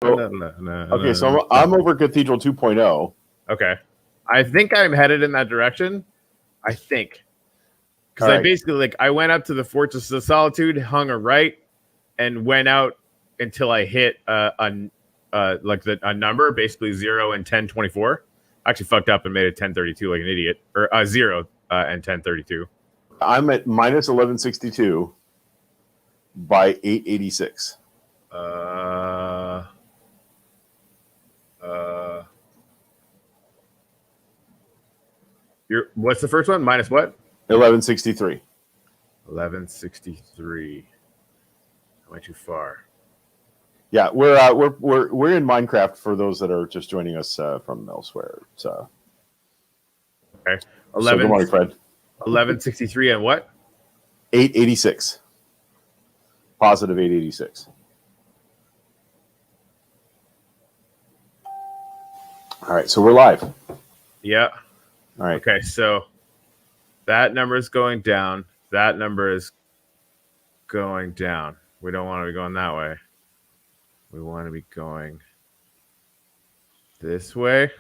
Okay, so I'm over Cathedral 2.0. Okay. I think I'm headed in that direction. I think. Because I basically, I went up to the Fortress of Solitude, hung a right, and went out until I hit a number, basically 0 and 1024. I actually fucked up and made it 1032 like an idiot. Or 0 and 1032. I'm at minus 1162 by 886. What's the first one? Minus what? 1163. 1163. I went too far. Yeah, we're in Minecraft for those that are just joining us from elsewhere. So, okay, 11. So good morning, Fred. 1163 and what? 886. Positive 886. All right, so we're live. Yeah. All right. Okay, so that number is going down. That number is going down. We don't want to be going that way. We want to be going this way.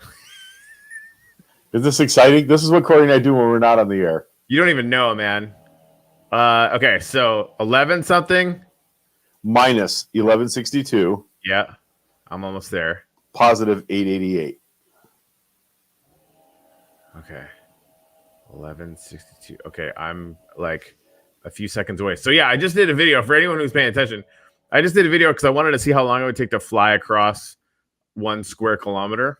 Is this exciting? This is what Corey and I do when we're not on the air. You don't even know, man. Okay, so 11 something. Minus 1162. Yeah, I'm almost there. Positive 888. Okay. 1162. Okay, I'm like a few seconds away. So yeah, I just did a video for anyone who's paying attention. I just did a video because I wanted to see how long it would take to fly across 1 square kilometer.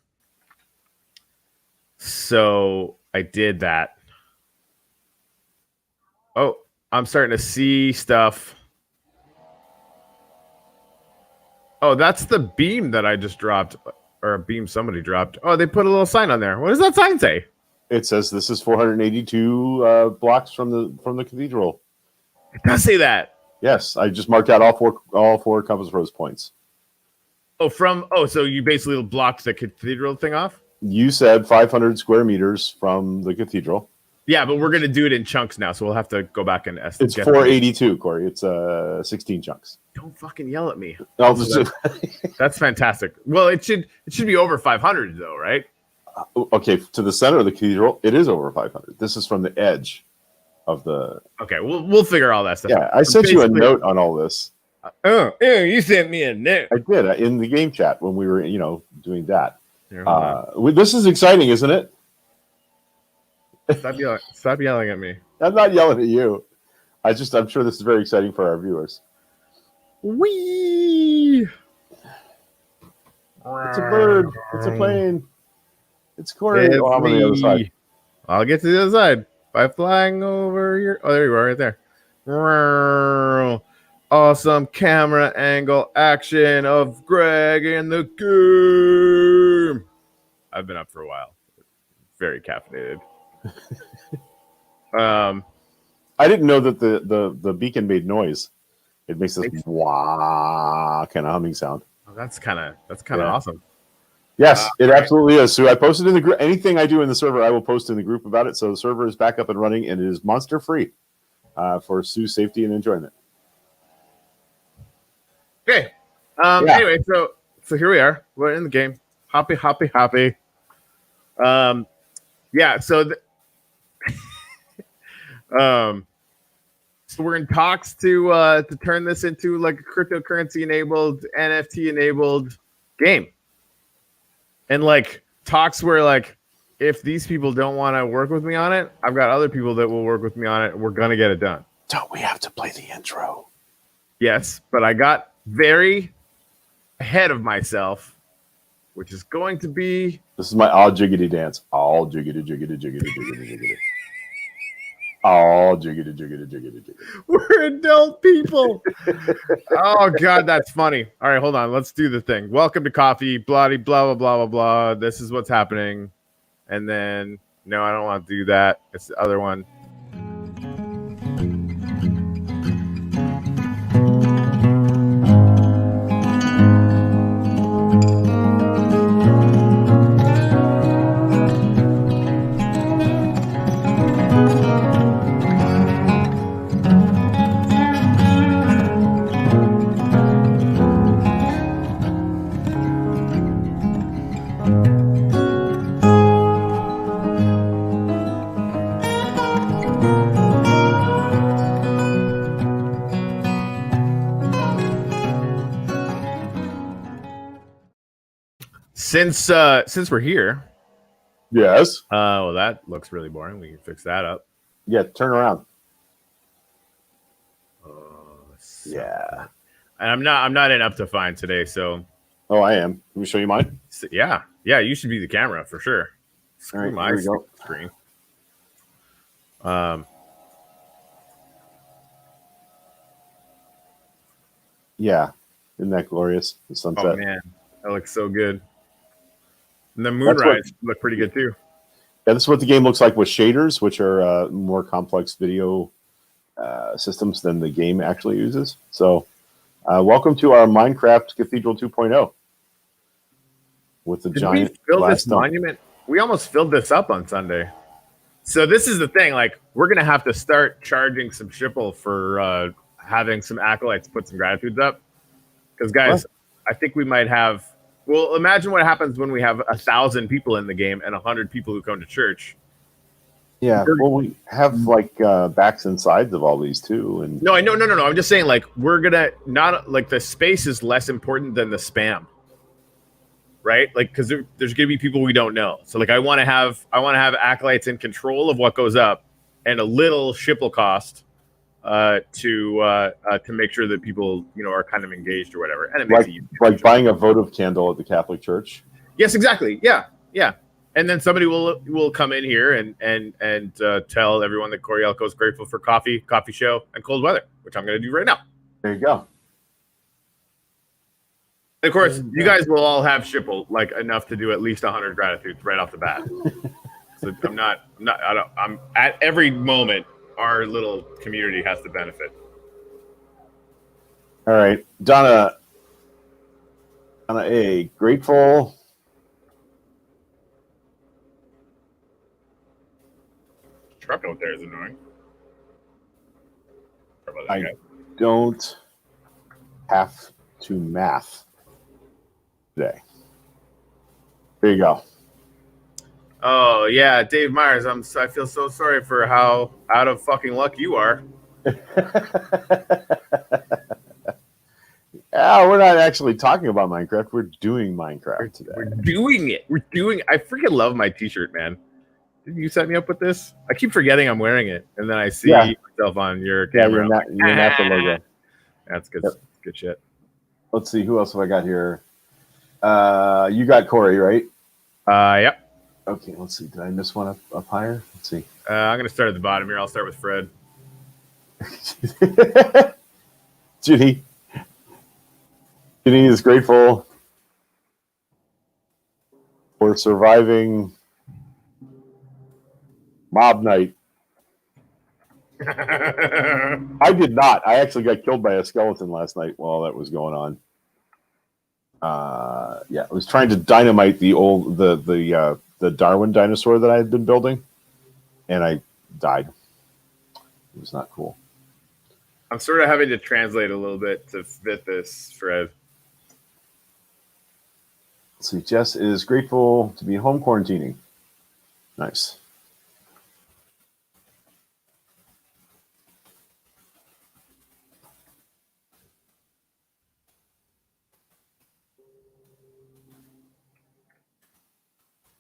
So I did that. Oh, I'm starting to see stuff. Oh, that's the beam that I just dropped, or a beam somebody dropped. Oh, they put a little sign on there. What does that sign say? It says this is 482 blocks from the cathedral. It does say that. Yes, I just marked out all four compass rose points. So you basically blocked the cathedral thing off? You said 500 square meters from the cathedral. Yeah, but we're going to do it in chunks now, so we'll have to go back and estimate. It's 482, Corey. It's 16 chunks. Don't fucking yell at me. That's fantastic. Well, it should be over 500 though, right? Okay, to the center of the cathedral, it is over 500. This is from the edge of the. Okay, we'll figure all that stuff out. Yeah, I sent you a note on all this. You sent me a note. I did in the game chat when we were, doing that. This is exciting, isn't it? Stop yelling at me. I'm not yelling at you. I'm sure this is very exciting for our viewers. Whee! It's a bird. It's a plane. It's Corey. I'm on the other side. I'll get to the other side by flying over here. Oh, there you are, right there. Awesome camera angle action of Greg in the game. I've been up for a while. Very caffeinated. I didn't know that the beacon made noise. It makes this wah kind of humming sound. Oh, that's kind of awesome. Yes, it absolutely is. So I posted in the group. Anything I do in the server, I will post in the group about it. So the server is back up and running, and it is monster free for Sue's safety and enjoyment. Okay. Anyway, so here we are. We're in the game. Happy. Yeah. So. So we're in talks to turn this into like a cryptocurrency enabled, NFT enabled game. And like talks where like if these people don't want to work with me on it, I've got other people that will work with me on it. We're gonna get it done. Don't we have to play the intro? Yes, but I got very ahead of myself, which is going to be this is my all jiggity dance. All jiggity jiggity jiggity jiggity jiggity. All jiggity jiggity jiggity jiggity. We're adult people. Oh God, that's funny. All right, hold on. Let's do the thing. Welcome to coffee. Blah blah blah blah blah blah. This is what's happening. And then no, I don't want to do that. It's the other one. Since we're here, Yes. well, that looks really boring. We can fix that up. Yeah, turn around. Yeah. And I'm not in up to find today, so. Oh, I am. Let me show you mine. Yeah, you should be the camera for sure. Screw my screen. Yeah, isn't that glorious? The sunset. Oh man, that looks so good. And the moonrise look pretty good too. Yeah, this is what the game looks like with shaders, which are more complex video systems than the game actually uses. So, welcome to our Minecraft Cathedral 2.0 with the giant. We filled this monument. We almost filled this up on Sunday. So this is the thing. Like, we're gonna have to start charging some shipple for having some acolytes put some gratitudes up. Because guys, I think we might have. Well, imagine what happens when we have 1,000 people in the game and 100 people who come to church. Yeah, well, we have like backs and sides of all these too. And no. I'm just saying, like, we're gonna not like the space is less important than the spam, right? Like, because there's gonna be people we don't know. So, like, I want to have acolytes in control of what goes up, and a little shipple cost to make sure that people are kind of engaged or whatever. And it makes like buying a votive candle at the Catholic Church. Yes, exactly. Yeah. And then somebody will come in here and tell everyone that Corielco's grateful for coffee show, and cold weather, which I'm going to do right now. There you go. And of course, you guys will all have shipple like enough to do at least 100 gratitudes right off the bat. So I'm at every moment. Our little community has to benefit. All right, Donna A, grateful. Truck out there is annoying. I don't have to math today. There you go. Oh yeah, Dave Myers. I feel so sorry for how out of fucking luck you are. We're not actually talking about Minecraft. We're doing Minecraft today. We're doing it. I freaking love my T-shirt, man. Didn't you set me up with this? I keep forgetting I'm wearing it, and then I see myself on your camera. You're not the logo. That's good. Yep. Good shit. Let's see. Who else have I got here? You got Corey, right? Yep. Okay, let's see. Did I miss one up higher? Let's see. I'm going to start at the bottom here. I'll start with Fred. Ginny is grateful for surviving mob night. I did not. I actually got killed by a skeleton last night while that was going on. I was trying to dynamite the Darwin dinosaur that I had been building, and I died. It was not cool. I'm sort of having to translate a little bit to fit this, Fred. Let's see. Jess is grateful to be home quarantining. Nice.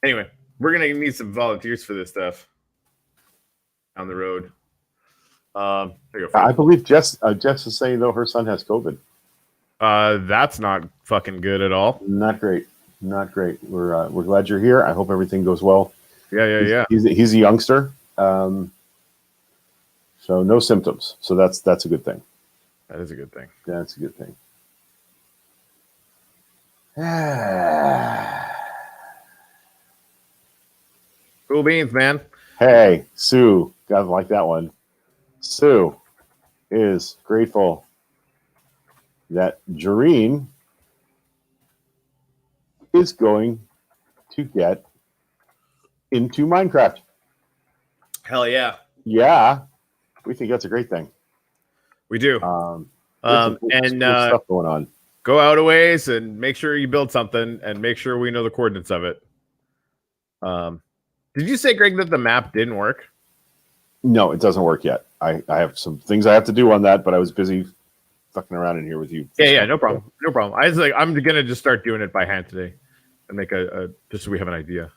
Anyway, we're going to need some volunteers for this stuff on the road. I believe Jess is saying, though, her son has COVID. That's not fucking good at all. Not great. We're glad you're here. I hope everything goes well. Yeah. He's a youngster, so no symptoms. So that's a good thing. That is a good thing. That's a good thing. Cool beans, man. Hey, Sue. Gotta like that one. Sue is grateful that Jareen is going to get into Minecraft. Hell yeah. Yeah. We think that's a great thing. We do. Cool stuff going on. Go out a ways and make sure you build something and make sure we know the coordinates of it. Did you say, Greg, that the map didn't work? No, it doesn't work yet. I have some things I have to do on that, but I was busy fucking around in here with you. Yeah, no problem. I was like, I'm gonna just start doing it by hand today. and make a just so we have an idea.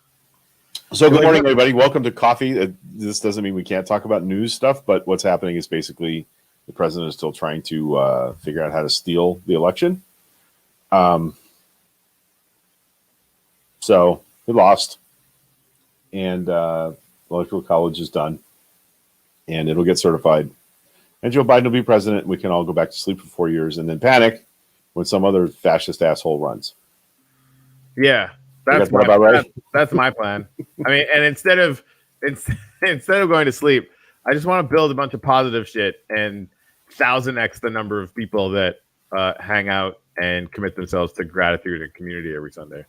So good morning, everybody. Welcome to Coffee. This doesn't mean we can't talk about news stuff, but what's happening is basically the president is still trying to figure out how to steal the election. So he lost, and electoral college is done, and it'll get certified. And Joe Biden will be president. And we can all go back to sleep for 4 years and then panic when some other fascist asshole runs. Yeah, that's my, right? That's my plan. I mean, and instead of going to sleep, I just want to build a bunch of positive shit and 1,000x the number of people that hang out and commit themselves to gratitude and community every Sunday.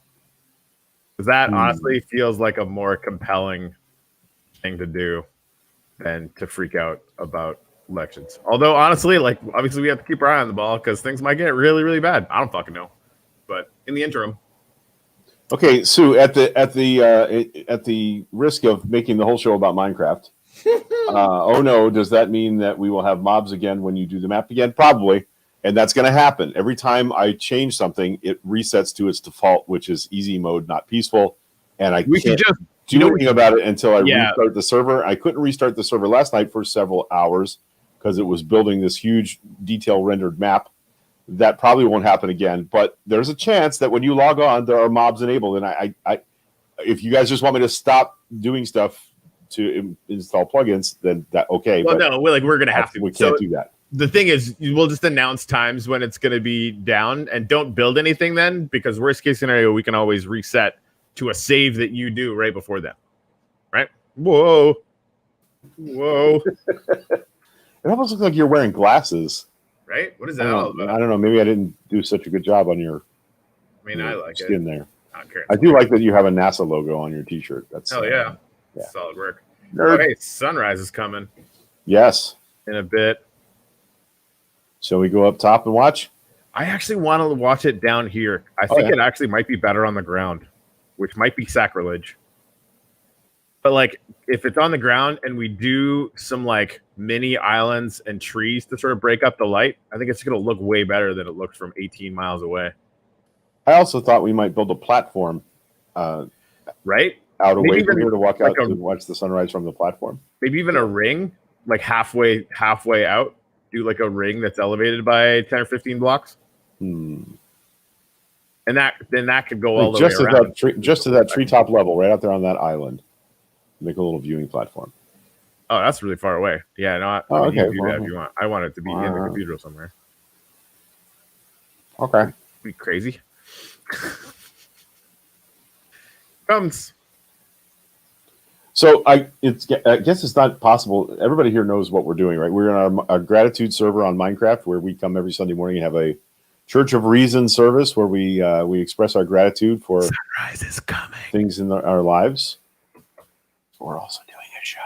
Because that honestly feels like a more compelling thing to do than to freak out about elections. Although honestly, like obviously we have to keep our eye on the ball because things might get really, really bad. I don't fucking know. But in the interim. Okay, Sue, at the risk of making the whole show about Minecraft, oh no, does that mean that we will have mobs again when you do the map again? Probably, and that's going to happen. Every time I change something, it resets to its default, which is easy mode, not peaceful, and I can't do anything about it until I restart the server. I couldn't restart the server last night for several hours because it was building this huge detail rendered map. That probably won't happen again, but there's a chance that when you log on, there are mobs enabled. And I if you guys just want me to stop doing stuff to install plugins, then that okay. Well, no, we're gonna have to. We can't do that. The thing is, we'll just announce times when it's going to be down, and don't build anything then, because worst case scenario, we can always reset to a save that you do right before then. Right? Whoa. It almost looks like you're wearing glasses. Right? What is that all about? I don't know. Maybe I didn't do such a good job on your. I like skin it. There. I do like that you have a NASA logo on your T-shirt. That's hell yeah. Solid work. Nerd. Oh, hey, sunrise is coming. Yes. In a bit. Shall we go up top and watch? I actually want to watch it down here. I think it actually might be better on the ground, which might be sacrilege. But like, if it's on the ground and we do some like mini islands and trees to sort of break up the light, I think it's going to look way better than it looks from 18 miles away. I also thought we might build a platform, right, out away from here to walk out to watch the sunrise from the platform. Maybe even a ring, like halfway out. Do like a ring that's elevated by 10 or 15 blocks. And that could go all the way around. Just to that treetop level, right out there on that island. Make a little viewing platform. Oh, that's really far away. Yeah, no. Okay. You can do that if you want. I want it to be in the cathedral somewhere. Okay. Be crazy. Comes. So I guess it's not possible. Everybody here knows what we're doing, right? We're in our gratitude server on Minecraft, where we come every Sunday morning and have a Church of Reason service where we express our gratitude for sunrise is coming things in our lives. We're also doing a show.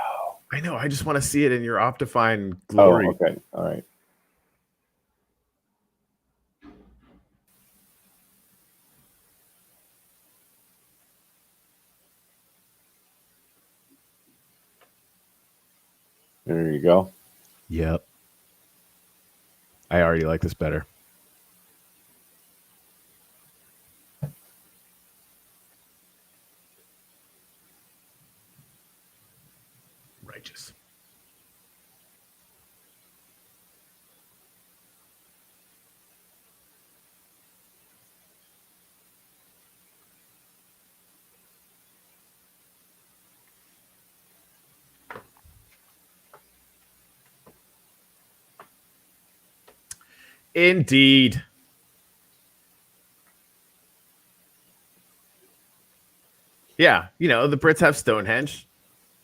I know. I just want to see it in your Optifine glory. Oh, okay. All right. There you go. Yep. I already like this better. Righteous. Indeed. Yeah, the Brits have Stonehenge.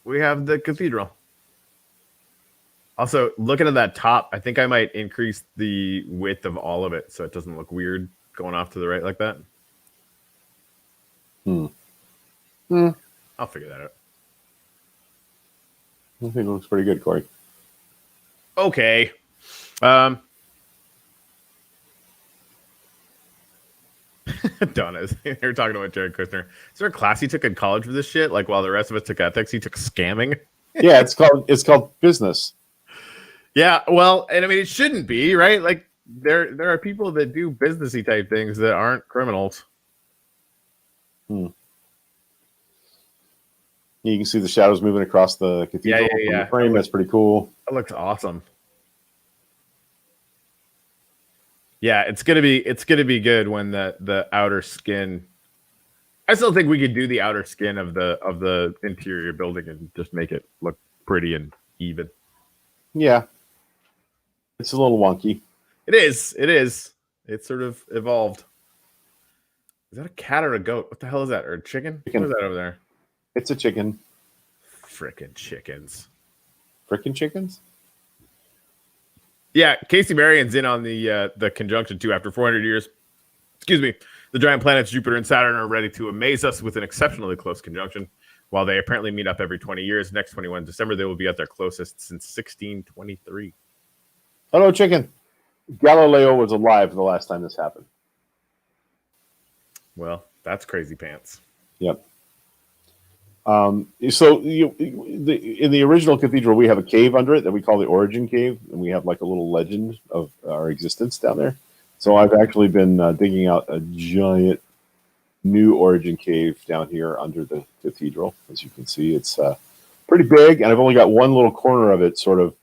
We have the cathedral. Also, looking at that top, I think I might increase the width of all of it so it doesn't look weird going off to the right like that. I'll figure that out. I think it looks pretty good, Corey. Okay. Donna, they were talking about Jared Kushner. Is there a class he took in college for this shit? Like while the rest of us took ethics, he took scamming. Yeah, it's called business. Yeah, well, and I mean it shouldn't be, right? Like there are people that do businessy type things that aren't criminals. Hmm. You can see the shadows moving across the cathedral from the frame. That's pretty cool. That looks awesome. Yeah, it's gonna be good when the outer skin. I still think we could do the outer skin of the interior building and just make it look pretty and even. Yeah, it's a little wonky. It is. It is. It's sort of evolved. Is that a cat or a goat? What the hell is that? Or a chicken? What is that over there? It's a chicken. Frickin' chickens. Frickin' chickens? Yeah, Casey Marion's in on the conjunction too. After 400 years, excuse me, the giant planets Jupiter and Saturn are ready to amaze us with an exceptionally close conjunction. While they apparently meet up every 20 years, next 21 December they will be at their closest since 1623. Hello, chicken. Galileo was alive the last time this happened. Well, that's crazy pants. Yep. So in the original cathedral, we have a cave under it that we call the Origin Cave, and we have like a little legend of our existence down there. So I've actually been digging out a giant new Origin Cave down here under the cathedral. As you can see, it's pretty big, and I've only got one little corner of it sort of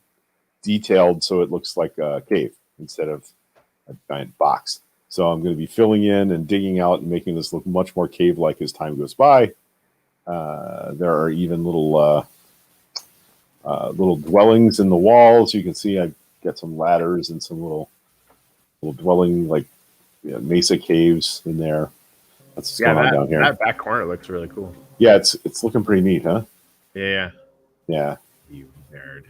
detailed so it looks like a cave instead of a giant box. So I'm going to be filling in and digging out and making this look much more cave-like as time goes by. There are even little dwellings in the walls. You can see I've got some ladders and some little dwelling like mesa caves in there. That's what's going on down here. That back corner looks really cool. Yeah, it's looking pretty neat, huh? Yeah. Yeah. You nerd.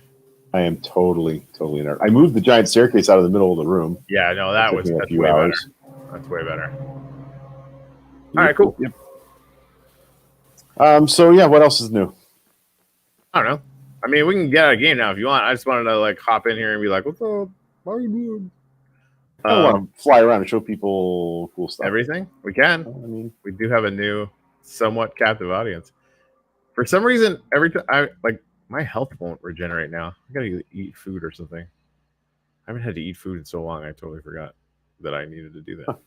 I am totally a nerd. I moved the giant staircase out of the middle of the room. Yeah, no, that's way better. That's way better. All right, cool. Yep. So yeah, what else is new? I don't know. I mean, we can get out of the game now if you want. I just wanted to like hop in here and be like, "What's up? How are you doing?" I want to fly around and show people cool stuff. Everything we can. I mean, we do have a new, somewhat captive audience. For some reason, every time my health won't regenerate now. I gotta eat food or something. I haven't had to eat food in so long. I totally forgot that I needed to do that.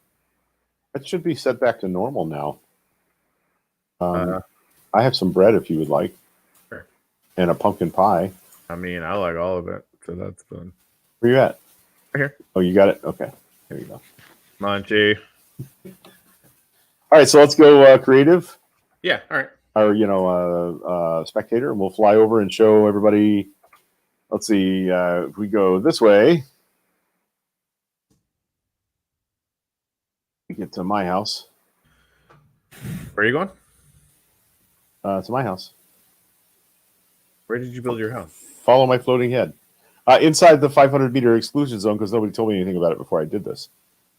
That should be set back to normal now. I have some bread if you would like. Sure. And a pumpkin pie. I mean, I like all of it, so that's fun. Where you at? Right here. Oh, you got it? Okay. Here you go. Munchie. All right, so let's go creative. Yeah, all right. Or, spectator, and we'll fly over and show everybody. Let's see. If we go this way, we get to my house. Where are you going? To my house. Where did you build your house? Follow my floating head. Inside the 500-meter exclusion zone, because nobody told me anything about it before I did this.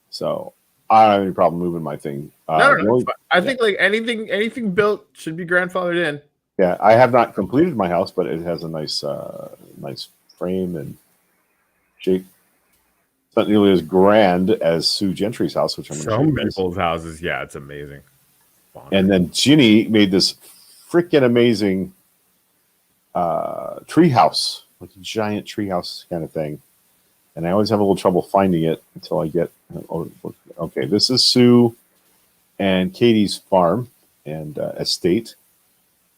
So I don't have any problem moving my thing. No. I think like anything built should be grandfathered in. Yeah, I have not completed my house, but it has a nice frame and shape. It's not nearly as grand as Sue Gentry's house, which I'm some people's houses. Yeah, it's amazing. And then Ginny made this freaking amazing tree house, like a giant tree house kind of thing. And I always have a little trouble finding it until I get. Okay, this is Sue and Katie's farm and estate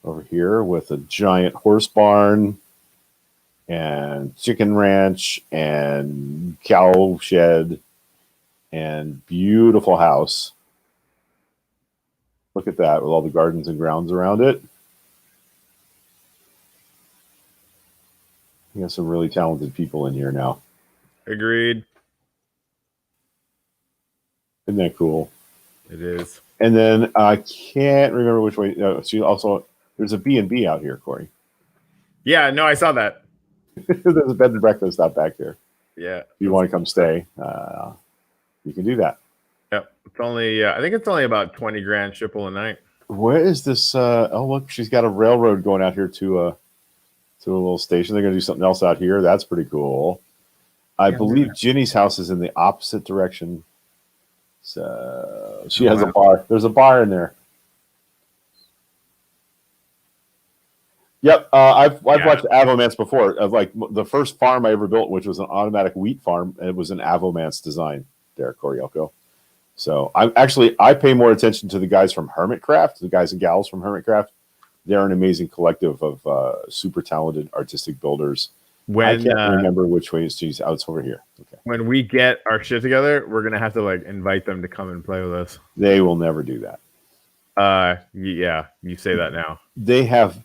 over here with a giant horse barn and chicken ranch and cow shed and beautiful house. Look at that with all the gardens and grounds around it. We have some really talented people in here now. Agreed. Isn't that cool? It is. And then I can't remember which way. There's a B&B out here, Corey. Yeah, no, I saw that. There's a bed and breakfast out back there. Yeah. If you want to come stay, you can do that. Yep. It's only, I think it's only about 20 grand shipple a night. Where is this? Oh, look, she's got a railroad going out here to a little station. They're going to do something else out here. That's pretty cool. I believe Ginny's house is in the opposite direction. So she has a bar. There's a bar in there. Yep, I've watched Avomance before. Like the first farm I ever built, which was an automatic wheat farm, and it was an Avomance design there, Corielco. So I pay more attention to the guys from Hermitcraft, the guys and gals from Hermitcraft. They're an amazing collective of super talented artistic builders. I can't remember which way it's used. Oh, it's over here. Okay. When we get our shit together, we're gonna have to like invite them to come and play with us. They will never do that. Yeah, you say that now. They have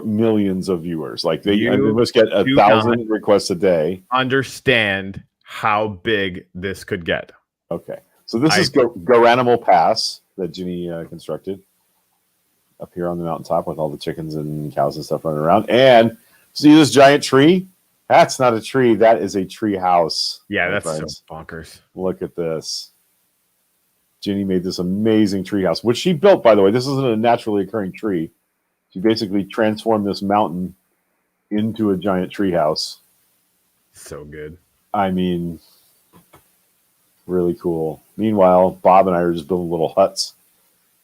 millions of viewers. Like they must get 1,000 requests a day. Understand how big this could get. Okay, so this is Garanimal Pass that Ginny constructed up here on the mountaintop with all the chickens and cows and stuff running around. And see this giant tree? That's not a tree. That is a tree house. Yeah, that's so bonkers. Look at this. Ginny made this amazing tree house, which she built, by the way. This isn't a naturally occurring tree. She basically transformed this mountain into a giant tree house. So good. I mean, really cool. Meanwhile, Bob and I are just building little huts.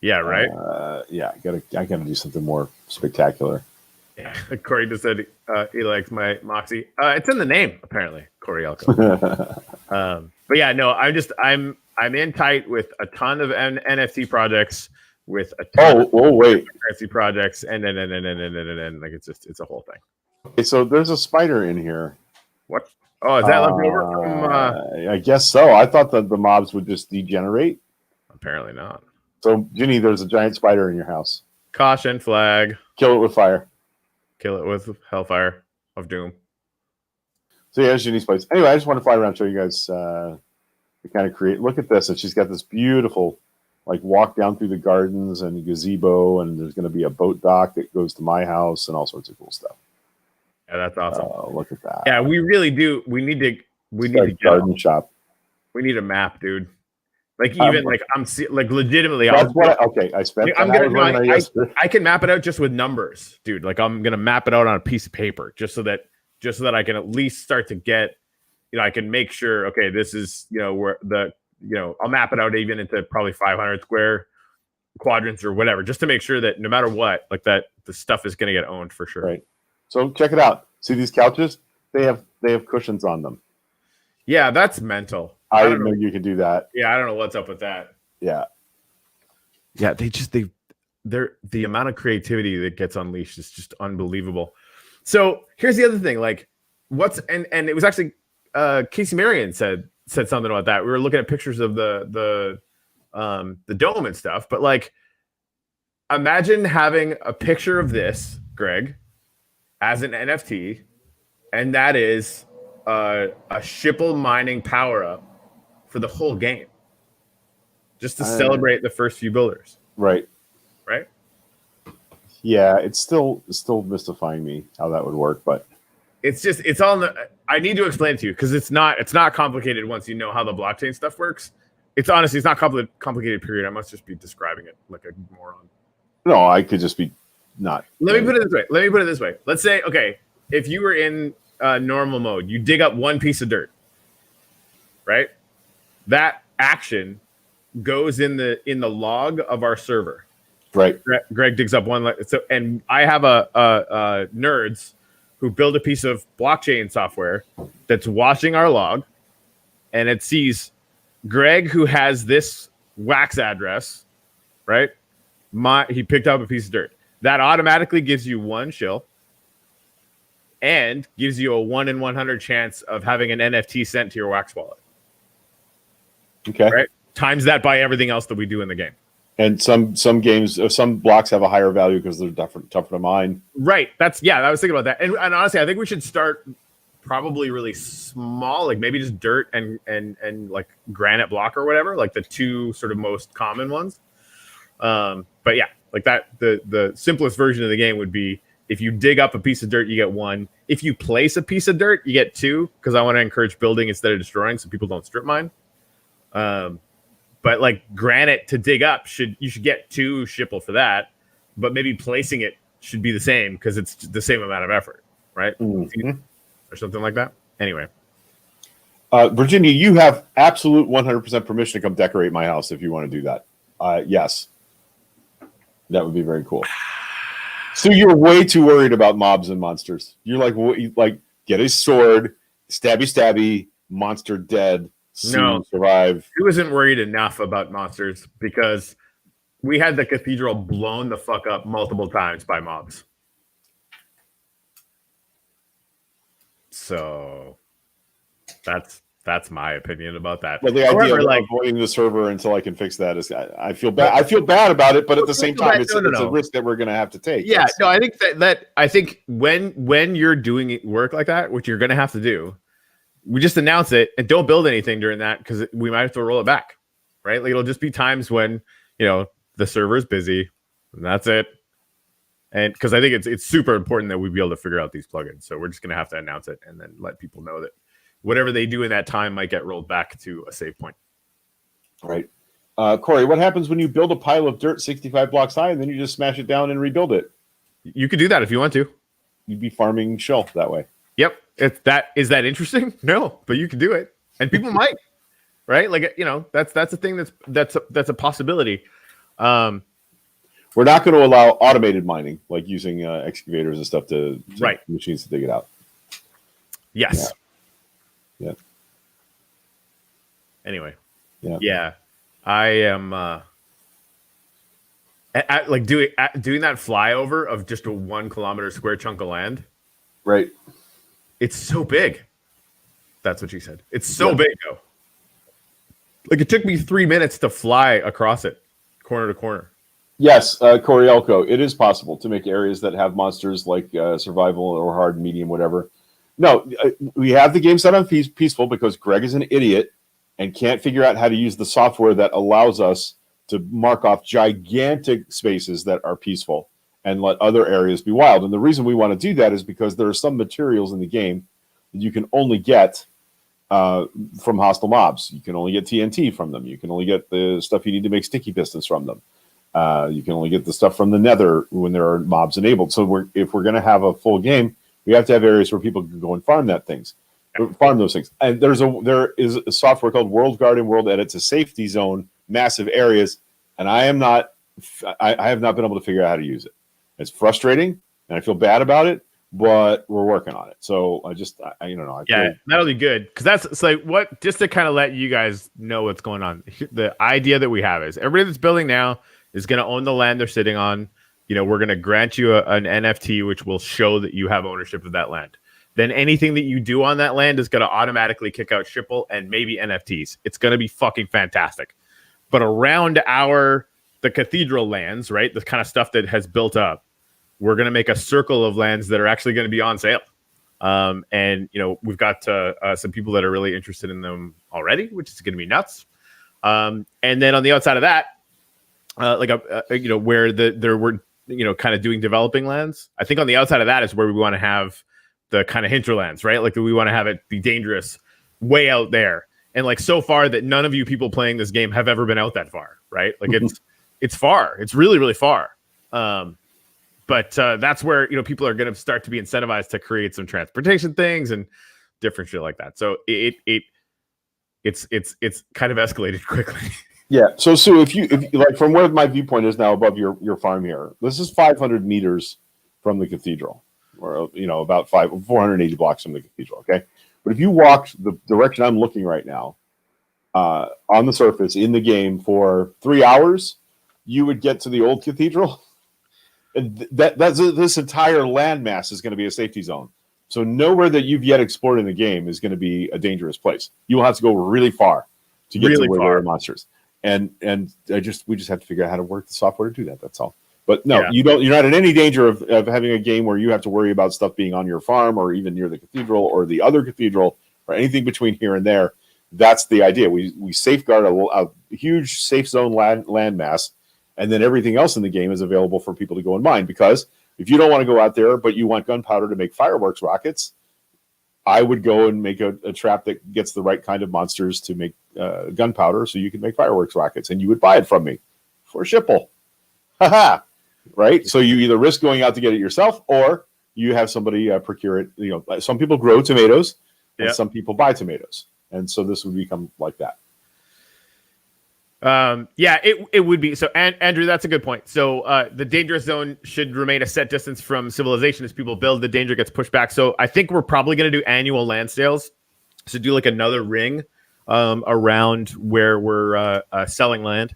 Yeah, right. I gotta do something more spectacular. Yeah, Corey just said he likes my Moxie. It's in the name, apparently. Corey Elko. But yeah, no, I'm in tight with a ton of NFT projects, with a ton of cryptocurrency projects, and then like it's a whole thing. Okay, so there's a spider in here. What? Oh, is that left over from? I guess so. I thought that the mobs would just degenerate. Apparently not. So, Ginny, there's a giant spider in your house. Caution flag. Kill it with fire. Kill it with hellfire of doom. So yeah, Ginny's place. Anyway, I just want to fly around and show you guys the kind of create. Look at this. And she's got this beautiful, like, walk down through the gardens and gazebo, and there's going to be a boat dock that goes to my house and all sorts of cool stuff. Yeah, that's awesome. Look at that. Yeah, we really do. We need to garden shop. We need a map, dude. Like even like legitimately. That's what. I spent. I can map it out just with numbers, dude. Like I'm gonna map it out on a piece of paper just so that I can at least start to get, I can make sure. Okay, this is where I'll map it out even into probably 500 square quadrants or whatever, just to make sure that no matter what, like that the stuff is gonna get owned for sure. Right. So check it out. See these couches? They have cushions on them. Yeah, that's mental. I didn't know you could do that. Yeah, I don't know what's up with that. Yeah. Yeah, they're the amount of creativity that gets unleashed is just unbelievable. So here's the other thing, like and it was actually Casey Marion said something about that. We were looking at pictures of the dome and stuff, but like imagine having a picture of this, Greg, as an NFT, and that is a Shipple mining power up for the whole game, just to celebrate the first few builders. Right. Yeah, it's still mystifying me how that would work, but it's all. I need to explain it to you because it's not complicated once you know how the blockchain stuff works. It's not complicated. Period. I must just be describing it like a moron. No, I could just be not. Let me put it this way. Let's say, okay, if you were in normal mode, you dig up one piece of dirt, right? That action goes in the log of our server. Right. Greg digs up one. So, and I have a nerds who build a piece of blockchain software that's watching our log, and it sees Greg, who has this wax address, right? He picked up a piece of dirt. That automatically gives you one shill and gives you a 1 in 100 chance of having an NFT sent to your wax wallet. Okay. Right? Times that by everything else that we do in the game. And some games, some blocks have a higher value because they're tougher to mine. Right. I was thinking about that. And honestly, I think we should start probably really small, like maybe just dirt and like granite block or whatever, like the two sort of most common ones. But yeah, like that, the simplest version of the game would be if you dig up a piece of dirt, you get one. If you place a piece of dirt, you get two, because I want to encourage building instead of destroying so people don't strip mine. But like granite to dig up, you should get 2 Shipple for that, but maybe placing it should be the same because it's the same amount of effort, right? Mm-hmm. Or something like that. Anyway. Virginia, you have absolute 100% permission to come decorate my house if you want to do that. Yes. That would be very cool. So you're way too worried about mobs and monsters. You're like get a sword, stabby, monster dead, No. survive. He wasn't worried enough about monsters because we had the cathedral blown the fuck up multiple times by mobs. So that's my opinion about that. Well, the idea of avoiding the server until I can fix that is, I feel bad. I feel bad about it, but at the same time, it's a risk that we're going to have to take. Yeah, no, I think I think when you're doing work like that, which you're going to have to do, we just announce it and don't build anything during that because we might have to roll it back, right? Like it'll just be times when the server is busy, and that's it. And because I think it's super important that we be able to figure out these plugins, so we're just going to have to announce it and then let people know that whatever they do in that time might get rolled back to a save point. Right. Corey, what happens when you build a pile of dirt 65 blocks high and then you just smash it down and rebuild it? You could do that if you want to. You'd be farming shelf that way. Yep. Is that interesting? No, but you can do it, and people might, right? Like that's a thing that's a possibility. We're not going to allow automated mining, like using excavators and stuff to machines to dig it out. Yes. Yeah. Anyway. Yeah. I am like doing that flyover of just a 1 kilometer square chunk of land. Right. It's so big. That's what she said. It's so big though. Like it took me 3 minutes to fly across it, corner to corner. Yes, Corey Elko, it is possible to make areas that have monsters like survival or hard, medium, whatever. No, we have the game set on peaceful because Greg is an idiot and can't figure out how to use the software that allows us to mark off gigantic spaces that are peaceful and let other areas be wild. And the reason we want to do that is because there are some materials in the game that you can only get from hostile mobs. You can only get TNT from them. You can only get the stuff you need to make sticky pistons from them. You can only get the stuff from the nether when there are mobs enabled. So if we're going to have a full game, we have to have areas where people can go and farm those things. And there is a software called World Guard and World Edit to safety zone massive areas. And I have not been able to figure out how to use it. It's frustrating and I feel bad about it, but we're working on it. So that'll be good. Cause it's like just to kind of let you guys know what's going on. The idea that we have is everybody that's building now is going to own the land they're sitting on. We're going to grant you an NFT, which will show that you have ownership of that land. Then anything that you do on that land is going to automatically kick out Shipple and maybe NFTs. It's going to be fucking fantastic. But around the cathedral lands, right, the kind of stuff that has built up, we're going to make a circle of lands that are actually going to be on sale. And we've got some people that are really interested in them already, which is going to be nuts. And then on the outside of that, where there were kind of doing developing lands. I think on the outside of that is where we want to have the kind of hinterlands, right? Like we want to have it be dangerous way out there. And like so far that none of you people playing this game have ever been out that far, right? Like it's far. It's really, really far. But that's where people are going to start to be incentivized to create some transportation things and different shit like that. So it's kind of escalated quickly. Yeah. So Sue, if you like from where my viewpoint is now above your farm here, this is 500 meters from the cathedral, or about 480 blocks from the cathedral. Okay. But if you walked the direction I'm looking right now, on the surface in the game for 3 hours, you would get to the old cathedral. And this entire landmass is going to be a safety zone. So nowhere that you've yet explored in the game is going to be a dangerous place. You will have to go really far to get to where there are monsters. And we just have to figure out how to work the software to do that. That's all. But no, you're not in any danger of having a game where you have to worry about stuff being on your farm or even near the cathedral or the other cathedral or anything between here and there. That's the idea. We safeguard a huge safe zone land mass, and then everything else in the game is available for people to go and mine. Because if you don't want to go out there, but you want gunpowder to make fireworks rockets, I would go and make a trap that gets the right kind of monsters to make gunpowder so you can make fireworks rockets, and you would buy it from me for Shipple. Haha. Right? So you either risk going out to get it yourself or you have somebody procure it. Some people grow tomatoes and some people buy tomatoes. And so this would become like that. It would be. So, Andrew, that's a good point. So the dangerous zone should remain a set distance from civilization as people build. The danger gets pushed back. So I think we're probably going to do annual land sales. So do like another ring around where we're selling land.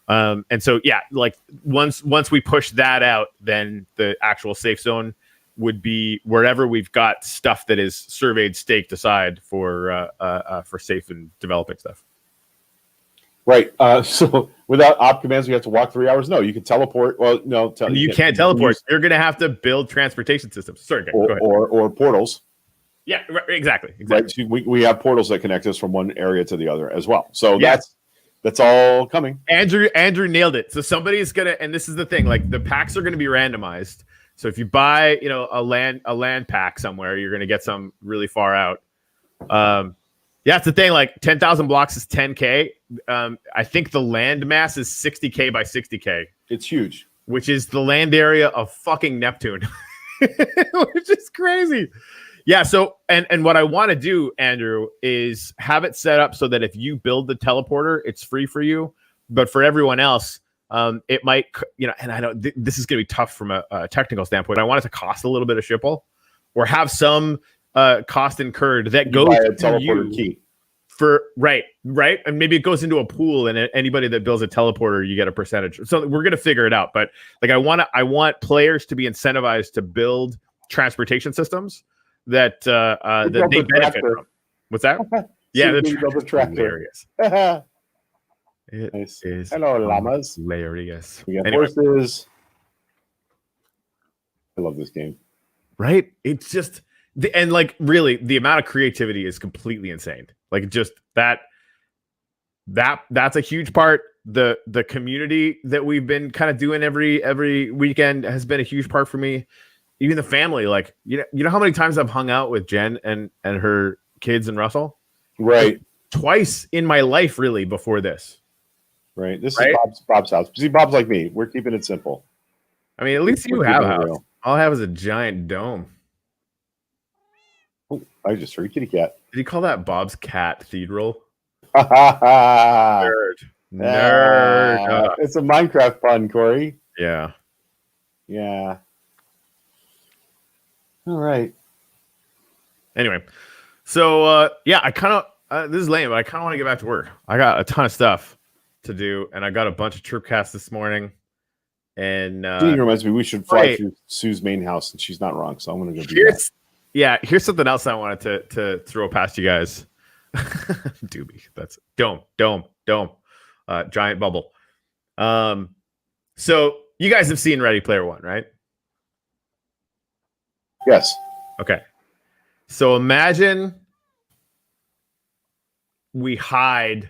And so, yeah, like once we push that out, then the actual safe zone would be wherever we've got stuff that is surveyed, staked aside for safe and developing stuff. Right. So without op commands, we have to walk 3 hours. No, you can teleport. Well, no, you can't teleport. You're going to have to build transportation systems. Sorry, go ahead. Or portals. Yeah, exactly. Right. So we have portals that connect us from one area to the other as well. So that's all coming. Andrew nailed it. So somebody's gonna, and this is the thing, like the packs are going to be randomized. So if you buy, a land pack somewhere, you're going to get some really far out. Yeah, it's the thing. Like 10,000 blocks is 10K. I think the land mass is 60K by 60K. It's huge. Which is the land area of fucking Neptune, which is crazy. Yeah. So, and what I want to do, Andrew, is have it set up so that if you build the teleporter, it's free for you. But for everyone else, it might, and I know this is going to be tough from a technical standpoint. I want it to cost a little bit of shipple or have some cost incurred that goes to teleporter you key. For right, and maybe it goes into a pool, and anybody that builds a teleporter, you get a percentage. So we're gonna figure it out. But like, I want players to be incentivized to build transportation systems that that they benefit from. What's that? Yeah, the tractor. Hilarious. It is. Hello, llamas. Hilarious. We got horses. I love this game. Right? It's just and like really, the amount of creativity is completely insane. Like just that's a huge part. The community that we've been kind of doing every weekend has been a huge part for me. Even the family, like you know how many times I've hung out with Jen and her kids and Russell, right? Like, twice in my life, really, before this. Right. This is Bob's house. See, Bob's like me. We're keeping it simple. I mean, at least you have a house. Real. All I have is a giant dome. Oh, I just heard a kitty cat. Did you call that Bob's Cathedral? Nerd. It's a Minecraft pun, Corey. Yeah. Yeah. All right. Anyway, so yeah, I kind of this is lame, but I kind of want to get back to work. I got a ton of stuff to do, and I got a bunch of troop casts this morning. And reminds me, we should fly through Sue's main house, and she's not wrong. So I'm going to go do that. Yeah, here's something else I wanted to throw past you guys. Doobie, that's dome, giant bubble. So you guys have seen Ready Player One, right? Yes. Okay. So imagine we hide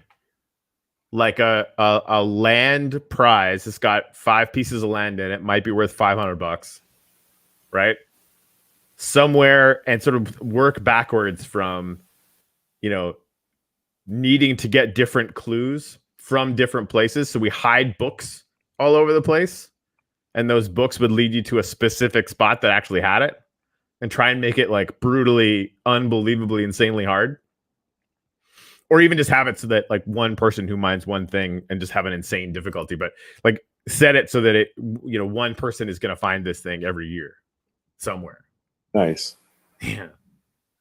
like a land prize. It's got 5 pieces of land in it. Might be worth $500, right? Somewhere, and sort of work backwards from, needing to get different clues from different places. So we hide books all over the place, and those books would lead you to a specific spot that actually had it, and try and make it like brutally, unbelievably, insanely hard. Or even just have it so that like one person who minds one thing and just have an insane difficulty, but like set it so that it, one person is going to find this thing every year somewhere. Nice. Yeah.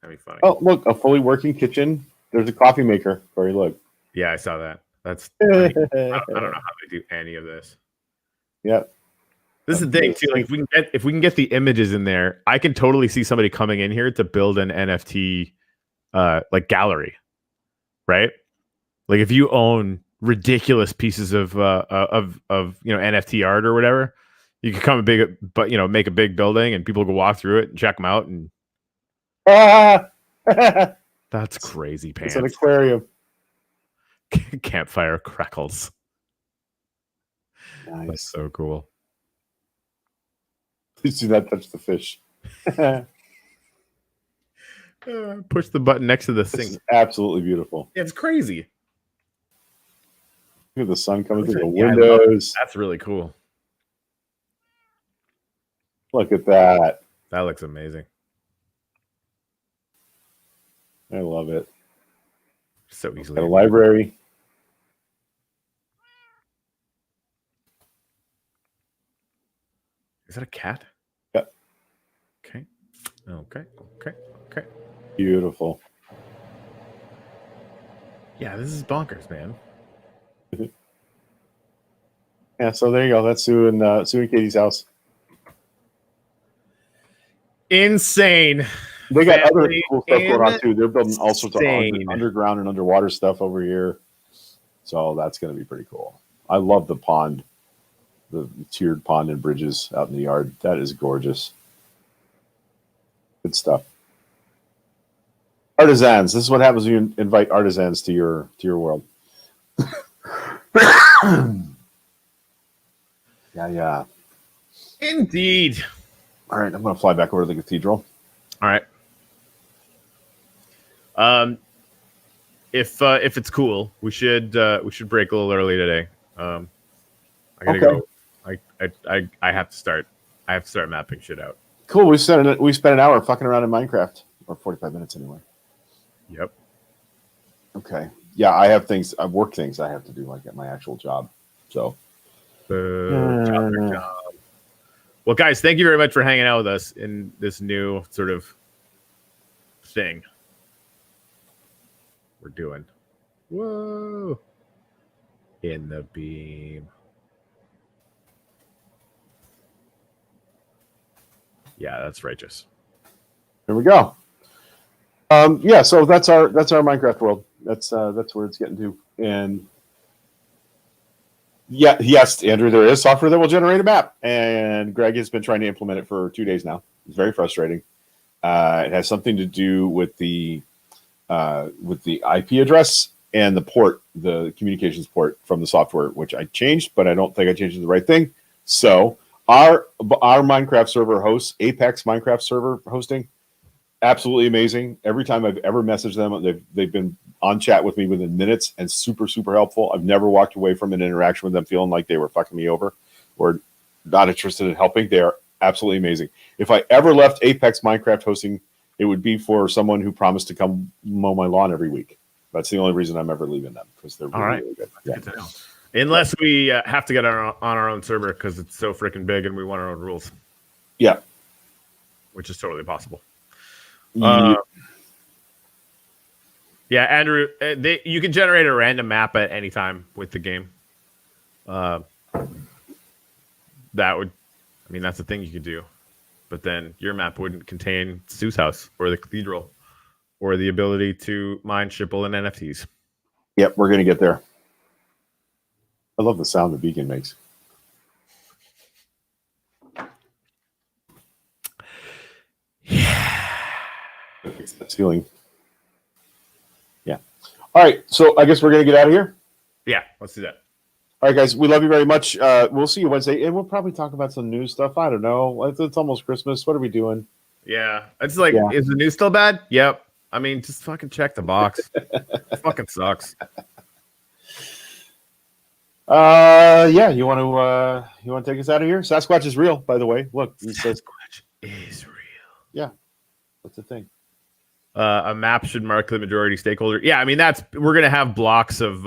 That'd be funny. Oh, look, a fully working kitchen. There's a coffee maker. Corey, look. Yeah, I saw that. That's, I don't know how they do any of this. Yep. This is the thing too. Like if we can get the images in there, I can totally see somebody coming in here to build an NFT like gallery, right? Like if you own ridiculous pieces of NFT art or whatever, you could come make a big building and people can walk through it and check them out. And that's crazy pants. It's an aquarium. Campfire crackles. Nice. That's so cool. Please do not touch the fish. Push the button next to the sink. This is absolutely beautiful. Yeah, it's crazy. Look at the sun coming through the windows. That's really cool. Look at that. That looks amazing. I love it. So easily. Got a library. Is that a cat? Yep. Okay. Beautiful. Yeah, this is bonkers, man. Yeah, so there you go. That's Sue and Katie's house. Insane. They got other Family cool stuff going on too. They're building all sorts of insane. underground and underwater stuff over here. So that's going to be pretty cool. I love the pond, the tiered pond and bridges out in the yard. That is gorgeous. Good stuff. Artisans. This is what happens when you invite artisans to your world. Yeah. Indeed. All right, I'm going to fly back over to the cathedral. All right. If it's cool, we should break a little early today. I gotta go. I have to start. I have to start mapping shit out. Cool. We spent an hour fucking around in Minecraft, or 45 minutes anyway. Yep. Okay. Yeah, I work things I have to do, like at my actual job. So. Job. Well, guys, thank you very much for hanging out with us in this new sort of thing we're doing. Whoa. In the beam. Yeah, that's righteous. Here we go. Yeah, so that's our Minecraft world. That's where it's getting to. And yeah, yes, Andrew, there is software that will generate a map, and Greg has been trying to implement it for 2 days now. It's very frustrating. It has something to do with the IP address and the port, the communications port from the software, which I changed, but I don't think I changed the right thing. So our Minecraft server hosts, Apex Minecraft server hosting, absolutely amazing. Every time I've ever messaged them, they've been on chat with me within minutes and super, super helpful. I've never walked away from an interaction with them feeling like they were fucking me over or not interested in helping. They are absolutely amazing. If I ever left Apex Minecraft hosting, it would be for someone who promised to come mow my lawn every week. That's the only reason I'm ever leaving them, because they're really good. Yeah. Good to know. Unless we have to get on our own server because it's so freaking big and we want our own rules. Yeah. Which is totally possible. Yeah. Yeah, Andrew, you can generate a random map at any time with the game. That's a thing you could do. But then your map wouldn't contain Sue's house or the cathedral or the ability to mine, shipple, and NFTs. Yep, we're going to get there. I love the sound the beacon makes. Yeah. It's that feeling. Yeah. All right, so I guess we're going to get out of here. Yeah, let's do that. All right, guys, we love you very much. We'll see you Wednesday, and we'll probably talk about some news stuff. I don't know. It's almost Christmas. What are we doing? Yeah. It's like, Is the news still bad? Yep. I mean, just fucking check the box. It fucking sucks. Yeah, you want to take us out of here? Sasquatch is real, by the way. Look, he says Sasquatch is real. Yeah, that's the thing. A map should mark the majority stakeholder. Yeah, I mean we're gonna have blocks of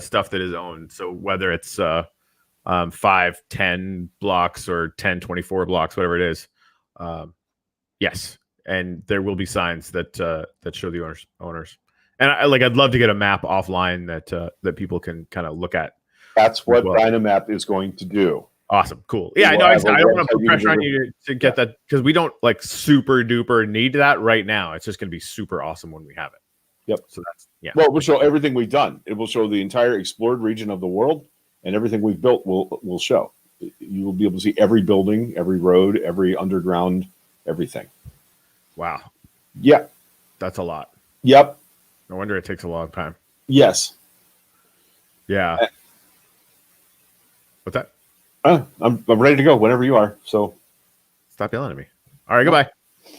stuff that is owned. So whether it's 5, 10 blocks or 10, 24 blocks, whatever it is, yes, and there will be signs that show the owners. And I'd love to get a map offline that people can kind of look at. That's what Dynamap is going to do. Awesome, cool. Yeah, I know. I don't want to put pressure on you to get that, because we don't super duper need that right now. It's just going to be super awesome when we have it. Yep. So that's Well, we'll show everything we've done. It will show the entire explored region of the world, and everything we've built will show. You will be able to see every building, every road, every underground, everything. Wow. Yeah. That's a lot. Yep. No wonder it takes a long time. Yes. Yeah. What's that? I'm ready to go whenever you are. So stop yelling at me. All right, goodbye.